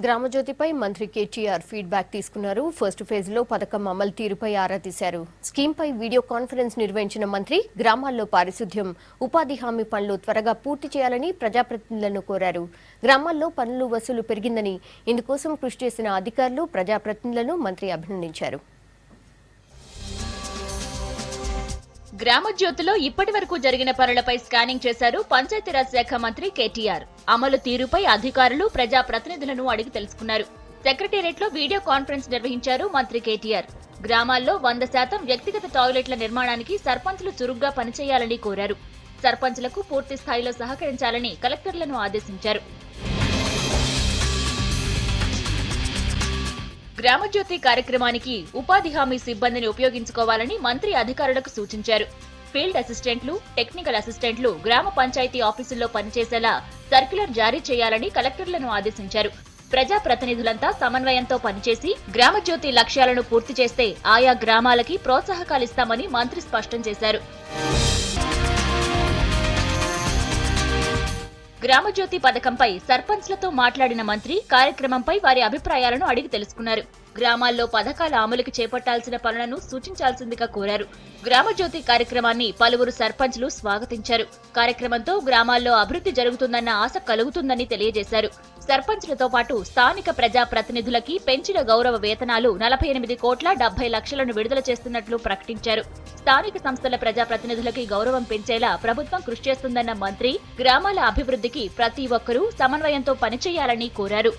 గ్రామజ్యోతిపై మంత్రి కేటీఆర్ ఫీడ్బ్యాక్ తీసుకున్నారు. First phase లో పథకం అమలు తీరుపై ఆరా తీశారు. స్కీమ్పై వీడియో కాన్ఫరెన్స్ నిర్వహించిన మంత్రి గ్రామాల్లో పారిశుద్ధ్యం, ఉపాధి హామీ పనులు త్వరగా పూర్తి చేయాలని ప్రజాప్రతినిధులను కోరారు. గ్రామాల్లో పన్నుల వసూలు పెరిగిందని, ఇందుకోసం కృషి చేసిన అధికారులు, ప్రజాప్రతినిధులను మంత్రి అభినందించారు. గ్రామజ్యోతిలో ఇప్పటి వరకు జరిగిన పనులపై స్కానింగ్ చేశారు పంచాయతీరాజ్ శాఖ మంత్రి కేటీఆర్. అమలు తీరుపై అధికారులు, ప్రజాప్రతినిధులను అడిగి తెలుసుకున్నారు. సెక్రటేరియట్లో వీడియో కాన్ఫరెన్స్ నిర్వహించారు మంత్రి కేటీఆర్. గ్రామాల్లో 100% వ్యక్తిగత టాయిలెట్ల నిర్మాణానికి సర్పంచ్లు చురుగ్గా పనిచేయాలని కోరారు. సర్పంచ్లకు పూర్తి స్థాయిలో సహకరించాలని కలెక్టర్లను ఆదేశించారు. గ్రామజ్యోతి కార్యక్రమానికి ఉపాధి హామీ సిబ్బందిని ఉపయోగించుకోవాలని మంత్రి అధికారులకు సూచించారు. ఫీల్డ్ అసిస్టెంట్లు, టెక్నికల్ అసిస్టెంట్లు గ్రామ పంచాయతీ ఆఫీసుల్లో పనిచేసేలా సర్క్యులర్ జారీ చేయాలని కలెక్టర్లను ఆదేశించారు. ప్రజాప్రతినిధులంతా సమన్వయంతో పనిచేసి గ్రామజ్యోతి లక్ష్యాలను పూర్తి చేస్తే ఆయా గ్రామాలకి ప్రోత్సాహకాలిస్తామని మంత్రి స్పష్టం చేశారు. గ్రామజ్యోతి పథకంపై సర్పంచ్లతో మాట్లాడిన మంత్రి కార్యక్రమంపై వారి అభిప్రాయాలను అడిగి తెలుసుకున్నారు. గ్రామాల్లో పథకాల అమలుకి చేపట్టాల్సిన పనులను సూచించాల్సిందిగా కోరారు. గ్రామజ్యోతి కార్యక్రమాన్ని పలువురు సర్పంచ్లు స్వాగతించారు. కార్యక్రమంతో గ్రామాల్లో అభివృద్ధి జరుగుతుందన్న ఆశ కలుగుతుందని తెలియజేశారు. సర్పంచ్లతో పాటు స్థానిక ప్రజాప్రతినిధులకి పెంచిన గౌరవ వేతనాలు 48,70,00,000లను విడుదల చేస్తున్నట్లు ప్రకటించారు. స్థానిక సంస్థల ప్రజాప్రతినిధులకి గౌరవం పెంచేలా ప్రభుత్వం కృషి చేస్తుందన్న మంత్రి గ్రామాల అభివృద్ధికి ప్రతి ఒక్కరూ సమన్వయంతో పనిచేయాలని కోరారు.